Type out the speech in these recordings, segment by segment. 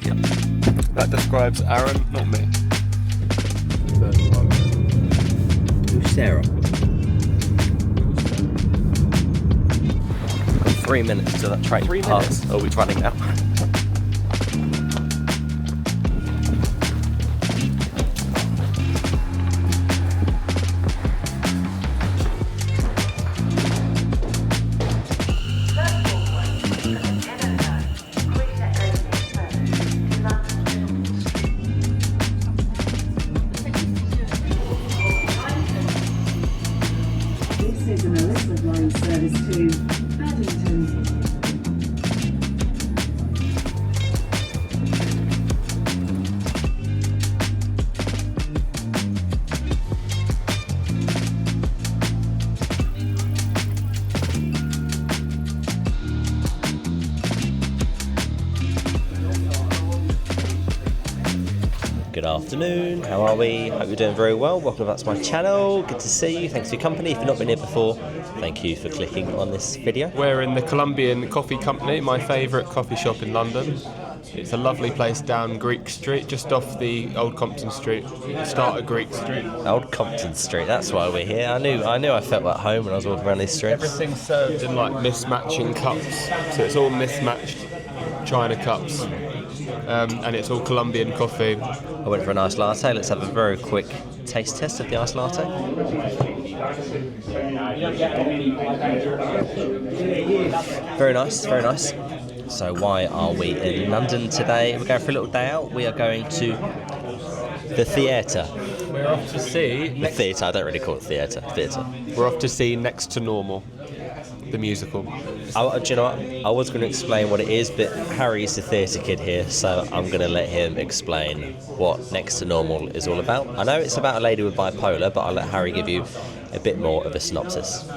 Yep. That describes Aaron, not me. Who's Sarah? 3 minutes to that train. 3 minutes? Oh, it's running now. This is an Elizabeth line service to Paddington. Good afternoon, how are we? Hope you're doing very well. Welcome back to my channel. Good to see you. Thanks for your company. If you've not been here before, thank you for clicking on this video. We're in the Colombian Coffee Company, my favourite coffee shop in London. It's a lovely place down Greek Street, just off the Old Compton Street, start of Greek Street. Old Compton Street, that's why we're here. I knew I felt at home when I was walking around these streets. Everything's served in like mismatching cups, so it's all mismatched China cups, and it's all Colombian coffee. I went for a nice latte. Let's have a very quick taste test of the iced latte. Very nice, very nice. So why are we in London today? We're going for a little day out. We are going to the theatre. We're off to see The theatre, I don't really call it theatre. Theatre. We're off to see Next to Normal, the musical. Do you know what? I was going to explain what it is, but Harry's the theatre kid here, so I'm going to let him explain what Next to Normal is all about. I know it's about a lady with bipolar, but I'll let Harry give you a bit more of a synopsis.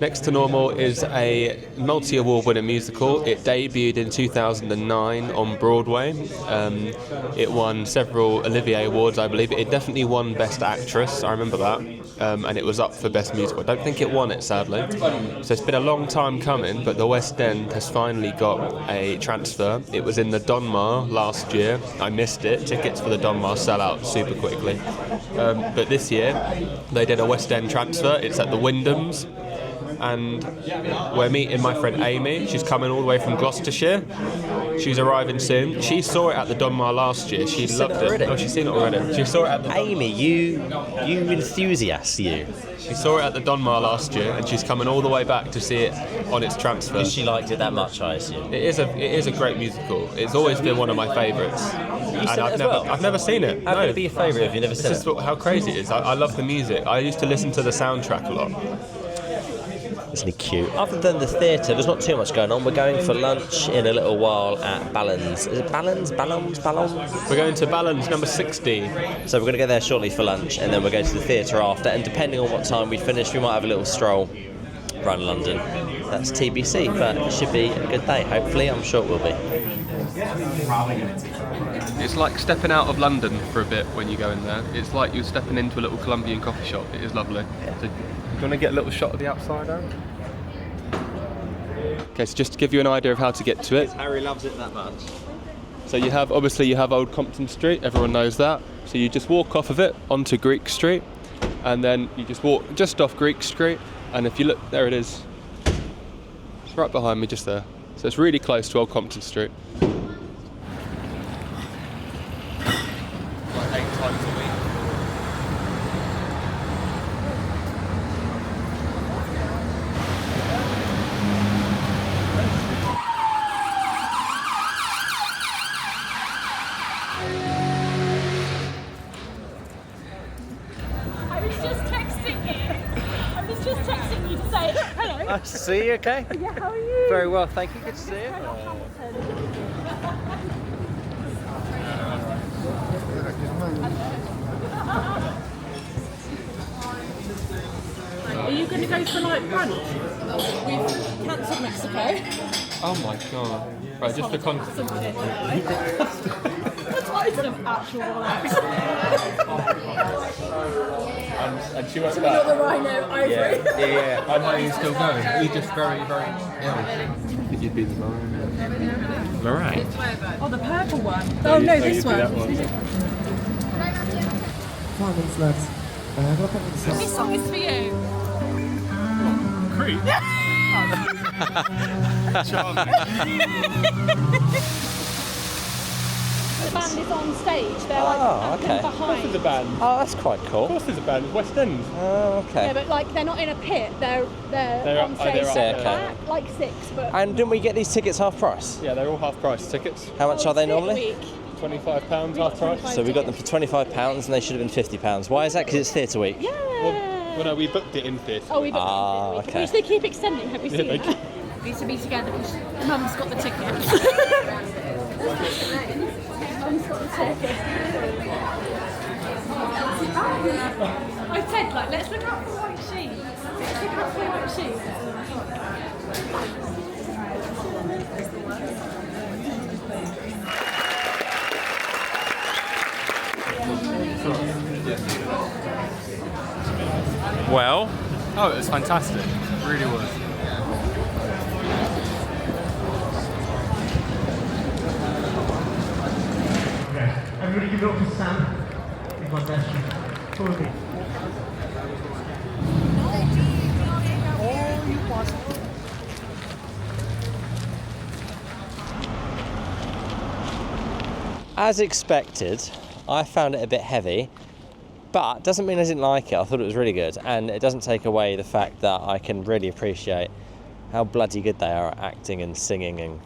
Next to Normal is a multi-award winning musical. It debuted in 2009 on Broadway. It won several Olivier Awards, I believe. It definitely won Best Actress, I remember that. And it was up for Best Musical. I don't think it won it, sadly. So it's been a long time coming, but the West End has finally got a transfer. It was in the Donmar last year. I missed it. Tickets for the Donmar sell out super quickly. But this year, they did a West End transfer. It's at the Wyndhams. And we're meeting my friend Amy. She's coming all the way from Gloucestershire. She's arriving soon. She saw it at the Donmar last year. She loved it. already? Oh, she's seen it already. She saw it at the Amy, you enthusiast, you. She saw it at the Donmar last year, and she's coming all the way back to see it on its transfer. Because she liked it that much, I assume. It is a great musical. It's always been one of my favourites. You've seen it as well? I've never seen it. How could it be your favourite if you've never seen This is how crazy it is. I love the music. I used to listen to the soundtrack a lot. Isn't he cute? Other than the theatre, there's not too much going on. We're going for lunch in a little while at Ballons. Is it Ballons? Ballons? We're going to Ballons number 60. So we're going to go there shortly for lunch, and then we're going to the theatre after. And depending on what time we finish, we might have a little stroll around London. That's TBC, but it should be a good day. Hopefully, I'm sure it will be. It's like stepping out of London for a bit when you go in there. It's like you're stepping into a little Colombian coffee shop. It is lovely. So, you want to get a little shot of the outside out? Okay, so just to give you an idea of how to get to it. Harry loves it that much. So you have Old Compton Street, everyone knows that. So you just walk off of it onto Greek Street, and then you just walk just off Greek Street, and if you look, there it is. It's right behind me, just there. So it's really close to Old Compton Street. Like 8 times a week. I was just texting you to say hello. Nice to see you, okay? Yeah, how are you? Very well, thank you. Good to see you. Are you going to go for like brunch? We've cancelled Mexico. Oh my god. Right, just for context. Some shit. That's loads of actual relax. And she went So we got back. the rhino ivory. I know you're still going. You're just very, very ill. You'd be the rhino. Meringue. Oh, the purple one. Oh no, this one. This song is for you. Creep. The band is on stage. They're Oh, okay. behind. There's a band. Oh, that's quite cool. Of course there's a band. It's West End. Oh, okay. Yeah, but like they're not in a pit. They're They're on up- stage. they're up there. Back, like 6, but And didn't we get these tickets half price? Yeah, they're all half price tickets. How much are they normally? £25 half price. So we got them for £25 and they should have been £50. Why is that? Because it's theatre week? Yeah. Well, no, we booked it in theatre. Oh, we booked Ah, it. okay. Which they keep extending. Have you seen they that? We used to be together because Mum's got the ticket. Mum's got the ticket. I said, like, let's look out for white sheep. Let's look out for white sheep. Well, Oh, it was fantastic. It really was. Everybody give it up to Sam. Big one there. Follow me. as expected, I found it a bit heavy, but doesn't mean I didn't like it. I thought it was really good, and it doesn't take away the fact that I can really appreciate how bloody good they are at acting and singing and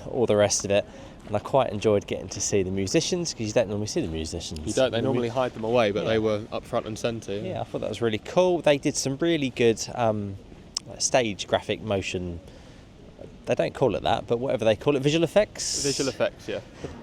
all the rest of it. And I quite enjoyed getting to see the musicians, because you don't normally see the musicians. You don't, they normally hide them away, but they were up front and centre. Yeah, I thought that was really cool. They did some really good stage graphic motion. They don't call it that, but whatever they call it, visual effects. Visual effects, yeah.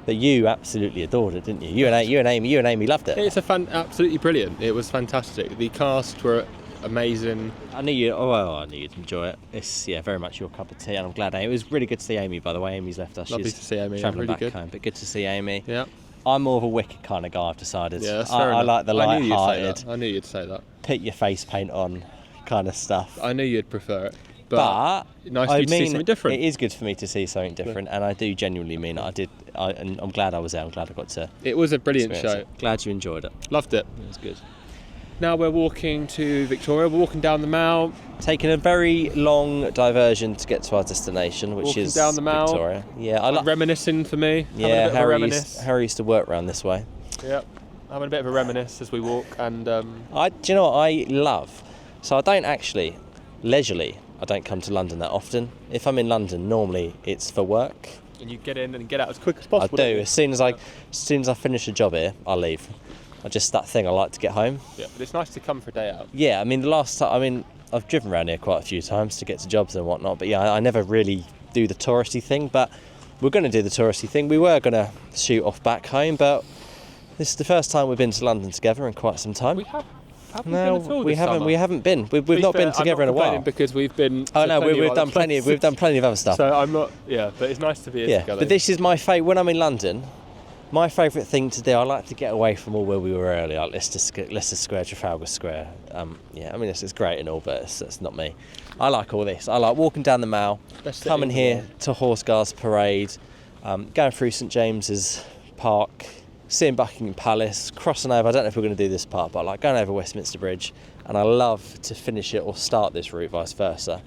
But you absolutely adored it, didn't you? You and Amy loved it. It's absolutely brilliant. It was fantastic. The cast were amazing. I knew you'd enjoy it. It's very much your cup of tea, and I'm glad. It was really good to see Amy, by the way. Amy's left us. Lovely She's to see Amy, yeah, travelling really back good. home, but good to see Amy. Yeah. I'm more of a Wicked kind of guy, I've decided. Yeah, that's fair I enough. like the I knew you'd say light-hearted, that. I knew you'd say that. put your face paint on kind of stuff. I knew you'd prefer it. But nice for you to see something different. It is good for me to see something different, and I do genuinely mean it. And I'm glad I was there. I'm glad I got to. It was a brilliant show. experience it. Glad you enjoyed it. Loved it. It was good. Now we're walking to Victoria. We're walking down the Mall. Taking a very long diversion to get to our destination, which Walking is down the Mall. Victoria. Yeah, I like. Reminiscing for me. Having a Yeah, bit of a reminisce. Harry used to work round this way. Yep. Having a bit of a reminisce as we walk, and Do you know what I love? So I don't actually, leisurely, I don't come to London that often. If I'm in London, normally it's for work. and you get in and get out as quick as I possible. do. don't you? As soon as I finish a job here, I leave. I just that thing. I like to get home. Yeah, but it's nice to come for a day out. Yeah, I mean the last time. I mean I've driven around here quite a few times to get to jobs and whatnot. But yeah, I never really do the touristy thing. But we're going to do the touristy thing. We were going to shoot off back home, but this is the first time we've been to London together in quite some time. We haven't No, been at all we this haven't. summer. We haven't been. We've To be not fair, been together I'm in a not while. complaining because we've been. Oh to no, plenty we've of done other plenty. places. We've done plenty of other stuff. So I'm not. Yeah, but it's nice to be here together. But this is my favourite. When I'm in London, my favourite thing to do. I like to get away from all where we were earlier, like Leicester Square, Trafalgar Square. Yeah, I mean it's great and all, but it's not me. I like all this. I like walking down the Mall, Best city coming in the here world. to Horse Guards Parade, going through St James's Park, seeing Buckingham Palace, crossing over. I don't know if we're going to do this part, but I like going over Westminster Bridge, and I love to finish it or start this route, vice versa,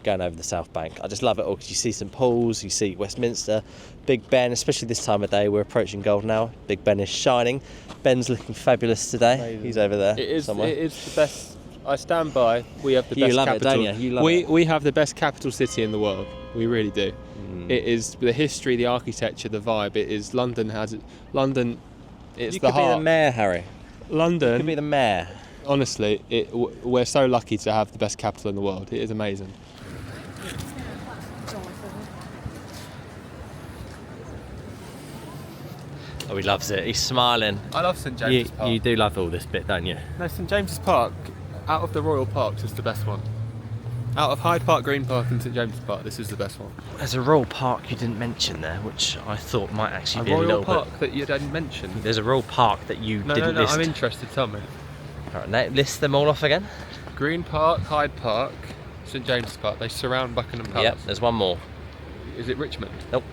going over the South Bank. I just love it all because you see St Paul's, you see Westminster, Big Ben, especially this time of day. We're approaching golden hour. Big Ben is shining. Ben's looking fabulous today. Amazing. He's over there It is. somewhere. It is the best. I stand by. We have the You best love it, capital. don't you? You love we have the best capital city in the world. We really do. It is the history, the architecture, the vibe. It is London has it. London. It's You the could be heart. the mayor, Harry. You London. could be the mayor. Honestly, we're so lucky to have the best capital in the world. It is amazing. Oh, he loves it. He's smiling. I love St You do love all this bit, don't you? No, St James's Park, out of the Royal Parks, is the best one. Out of Hyde Park, Green Park and St James's Park, this is the best one. There's a Royal Park you didn't mention there, which I thought might actually A be a Royal little Park bit. that you didn't mention? There's a Royal Park that you No, didn't no, list. I'm interested, tell me. All right, now list them all off again. Green Park, Hyde Park, St James's Park, they surround Buckingham Palace. Yep, there's one more. Is it Richmond? Nope.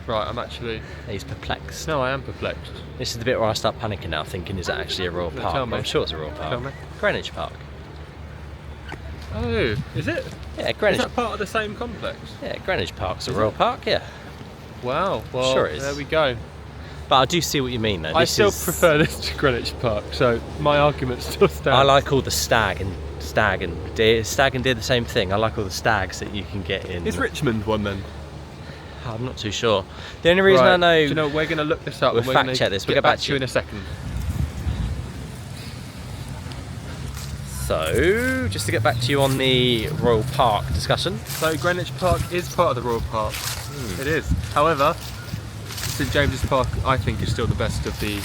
Right, I'm actually... He's perplexed. No, I am perplexed. This is the bit where I start panicking now, thinking, is it actually a royal No, park? tell me. I'm sure it's a royal park. Tell me. Greenwich Park. Oh, is it? Yeah, Is Greenwich. that part of the same complex? Yeah, Greenwich Park's a Is royal it? park, yeah. Wow, well, Sure it is. there we go. But I do see what you mean, though. I This still is- prefer this to Greenwich Park, so my argument still stands. I like all the stag and deer. Stag and deer the same thing. I like all the stags that you can get in. Is Richmond one then? I'm not too sure. The only reason Right, I know. do you know, we're going to look this up. We'll and we're fact gonna check this. We'll Get get back back to to you you. in a second. So, just to get back to you on the royal park discussion. So Greenwich Park is part of the Royal Park. It is. However, St James's Park, I think, is still the best of the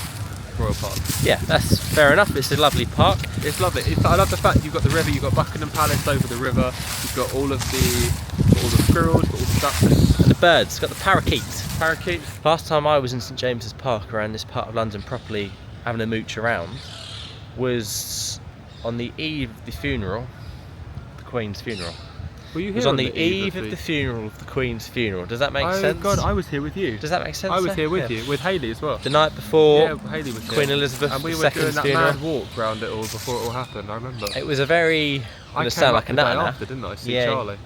Royal Park. Yeah, that's fair enough. It's a lovely park. It's lovely. I love the fact you've got the river, you've got Buckingham Palace over the river, you've got all the squirrels, got all the ducks, And the birds. It's got the parakeets. parakeets. Last time I was in St James's Park around this part of London properly having a mooch around was on the eve of the funeral, the Queen's funeral. Were you It here was on the eve of the funeral of the Queen's funeral. Does that make Oh sense? God, I was here with you. Does that make sense? I was sir? here with Yeah. you, with Hayley as well. The night before Yeah, Hayley was Queen here. Elizabeth and we were II's doing that funeral. mad walk round it all before it all happened. I remember. It was a very. I came sound up like the a day nutter now. after, didn't I? See Yeah. Charlie.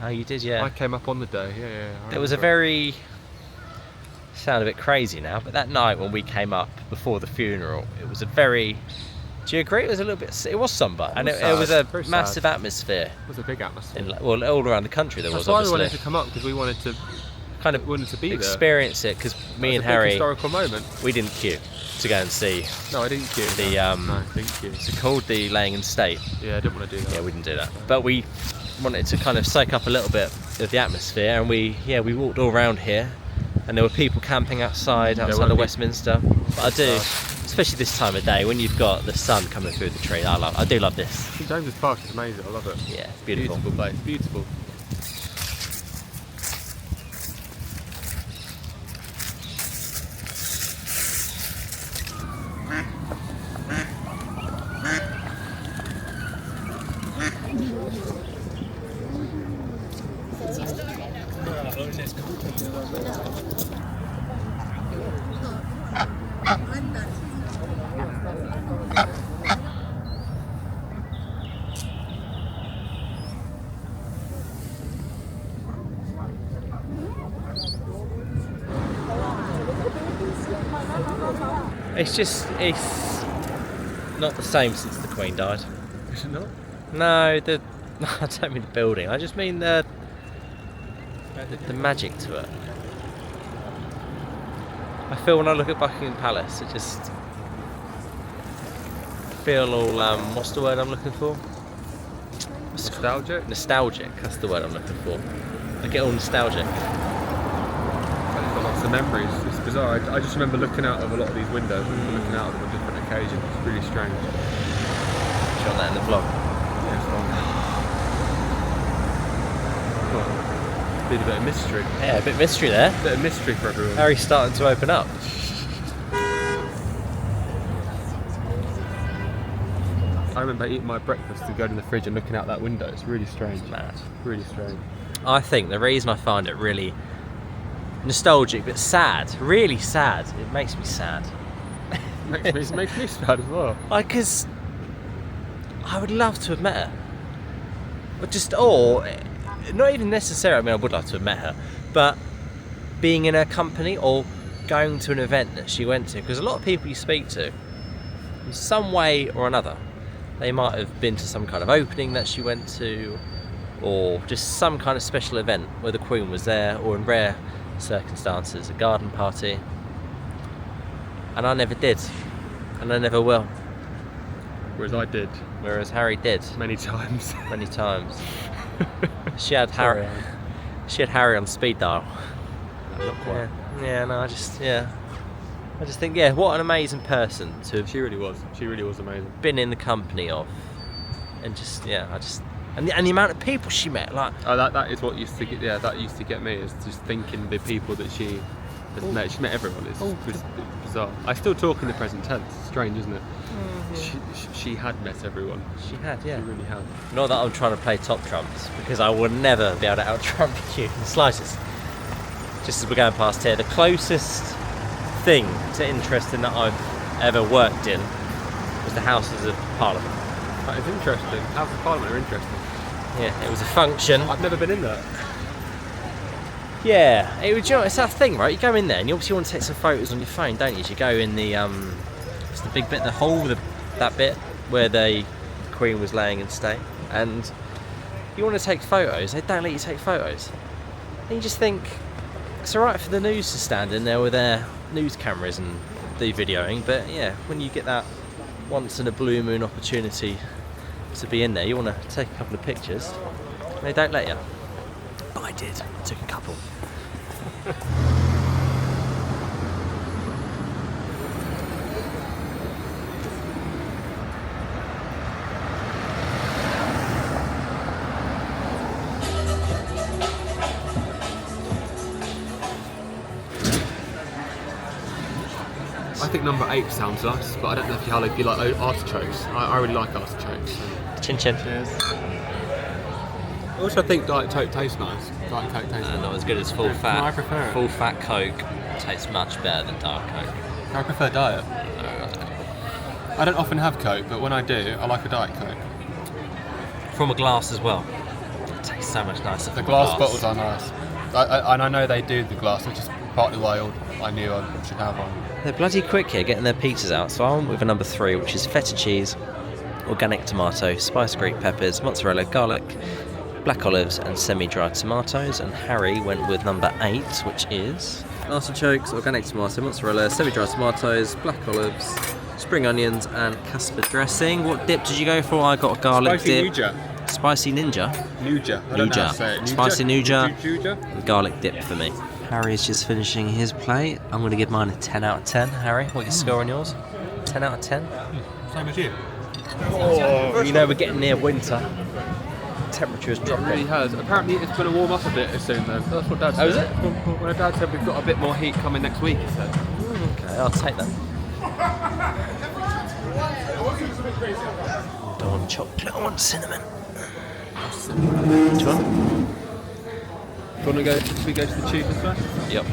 Oh, you did, yeah. I came up on the day. Yeah. I It was a remember. very. Sound a bit crazy now, but that night when we came up before the funeral, it was a very. Do you agree? It was a little bit. It was somber, and was it was a sad, very massive sad. atmosphere. It was a big atmosphere. Well, all around the country there That's was why we obviously. wanted to come up, because we wanted to Kind of be there. experience it because me It was and a big Harry, historical moment. we didn't queue to go and see. No, I didn't queue. The, no, I didn't queue. It's called the Laying in State. Yeah, I didn't want to do that. Yeah, we didn't do that, but we wanted to kind of soak up a little bit of the atmosphere, and we walked all around here, and there were people camping outside were of people. Westminster. But I do, especially this time of day when you've got the sun coming through the tree. I do love this. St James's Park is amazing. I love it. Yeah, it's beautiful. Beautiful place. Beautiful. It's not the same since the Queen died. Is it not? No, I don't mean the building. I just mean the magic to it. I feel when I look at Buckingham Palace, it just feel all what's the word I'm looking for? Nostalgic? Nostalgic. That's the word I'm looking for. I get all nostalgic. I've got lots of memories. It's bizarre. I just remember looking out of a lot of these windows, looking out of them on different occasions. It's really strange. Shot that in the vlog. Yeah, it's long. Well, bit of mystery. Yeah, a bit mystery there. Bit of mystery for everyone. Harry's starting to open up. I remember eating my breakfast and going in the fridge and looking out that window. It's really strange. Mad. Really strange. I think the reason I find it really nostalgic but sad, really sad, it makes me sad. It makes me sad as well. Because I would love to have met her. Or not even necessarily, I mean, I would love to have met her, but being in her company or going to an event that she went to. Because a lot of people you speak to, in some way or another, they might have been to some kind of opening that she went to, or just some kind of special event where the Queen was there, or in rare circumstances, a garden party. And I never did, and I never will. Whereas I did Whereas Harry did many times. many times. She had Harry. She had Harry on speed dial. Not quite. Yeah. No, I just think, what an amazing person to have She really was. She really was amazing. been in the company of, and and the amount of people she met, like. Oh, that is what used to get. Yeah, that used to get me. Is just thinking the people that she has met. She met everyone. It's bizarre. I still talk in the present tense. It's strange, isn't it? She had met everyone. She had, yeah. She really had. Not that I'm trying to play top trumps, because I would never be able to out-trump you in the slightest. Just as we're going past here, the closest thing to interesting that I've ever worked in was the Houses of Parliament. That is interesting. House of Parliament are interesting. Yeah, it was a function. I've never been in there. Yeah, it was, you know, it's that thing, right? You go in there and you obviously want to take some photos on your phone, don't you? You go in the, it's the big bit, the hall, that bit where the Queen was laying in state, and you want to take photos, they don't let you take photos. And you just think, it's alright for the news to stand in there with their news cameras and do videoing, but yeah, when you get that once in a blue moon opportunity to be in there, you want to take a couple of pictures, they don't let you. But I did, I took a couple. I think number 8 sounds nice, but I don't know if you like artichokes. I really like artichokes. Chin chin. Cheers. I also think Diet Coke tastes nice. Diet Coke tastes nice. Not as good as full fat. No, I prefer it. Full fat Coke tastes much better than dark Coke. I prefer Diet. No, I don't often have Coke, but when I do, I like a Diet Coke. from a glass as well. It tastes so much nicer. The from a glass bottles are nice. And I know they do the glass, which is partly why I knew I should have one. They're bloody quick here getting their pizzas out, so I went with a number 3, which is feta cheese, organic tomato, spiced Greek peppers, mozzarella, garlic, black olives and semi-dried tomatoes, and Harry went with number 8, which is artichokes, organic tomato, mozzarella, semi-dried tomatoes, black olives, spring onions and Casper dressing. What dip did you go for? I got a garlic Spicy dip. Nuja. Spicy ninja? Nuja. I don't know how to say it. Spicy Nuja. Nuja. And garlic dip for me. Harry's just finishing his plate. I'm going to give mine a 10 out of 10. Harry, what your score on yours? 10 out of 10? Same as you. Oh, you know we're getting near winter. Temperature's dropping. It really has. Apparently it's going to warm up a bit soon though. That's what Dad said. Oh, is it? When Dad said we've got a bit more heat coming next week, he said. Okay, I'll take that. I don't want chocolate, I want cinnamon. Which one? Do you want to go? Should we go to the cheapest first? Yep.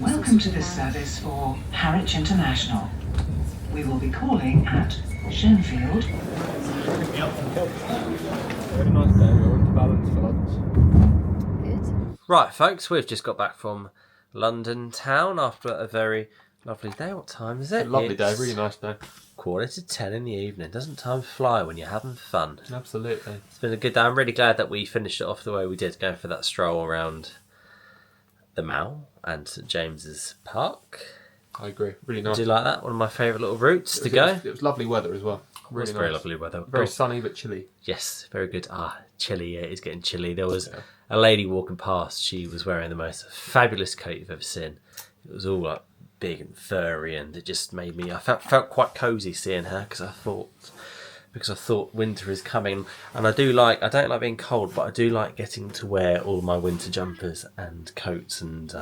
Welcome to this service for Harwich International. We will be calling at Shenfield. Very nice day. We're on to Balance for lunch. Right, folks, we've just got back from London town after a very lovely day. What time is it? A lovely day. It's Really nice day. 9:45 in the evening. Doesn't time fly when you're having fun? Absolutely. It's been a good day. I'm really glad that we finished it off the way we did, going for that stroll around the Mall and St James's Park. I agree. Really I nice. do like that. One of my favourite little routes to go. It was lovely weather as well. It was Really very nice. lovely weather. Very Oh, sunny but chilly. yes, very good. Chilly. Yeah, it's getting chilly. There was a lady walking past. She was wearing the most fabulous coat you've ever seen. It was all like big and furry, and it just made me. I felt quite cosy seeing her because I thought winter is coming, and I don't like being cold, but I do like getting to wear all my winter jumpers and coats and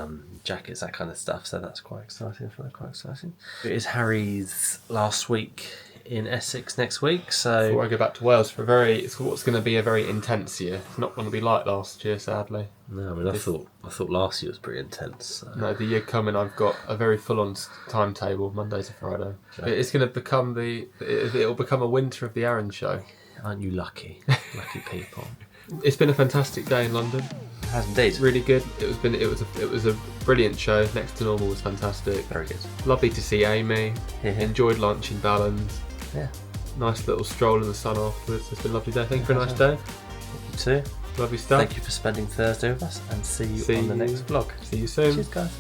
jackets, that kind of stuff. So that's quite exciting. I find that quite exciting. It is Harry's last week in Essex next week, so Before I go back to Wales for it's what's going to be a very intense year. It's not going to be like last year, sadly. no, I mean I thought last year was pretty intense. So. No, the year coming, I've got a very full-on timetable, Monday to Friday. Okay. It's going to become it'll become a winter of the Aaron show. Aren't you lucky? Lucky people. It's been a fantastic day in London. It has indeed. Really good. It was a brilliant show. Next to Normal was fantastic. Very good. Lovely to see Amy. Yeah. Enjoyed lunch in Balance. Yeah. Nice little stroll in the sun afterwards. It's been a lovely day. Thank you for a nice day. You too. Lovely stuff. Thank you for spending Thursday with us, and see you on the next vlog. See you soon. Cheers, guys.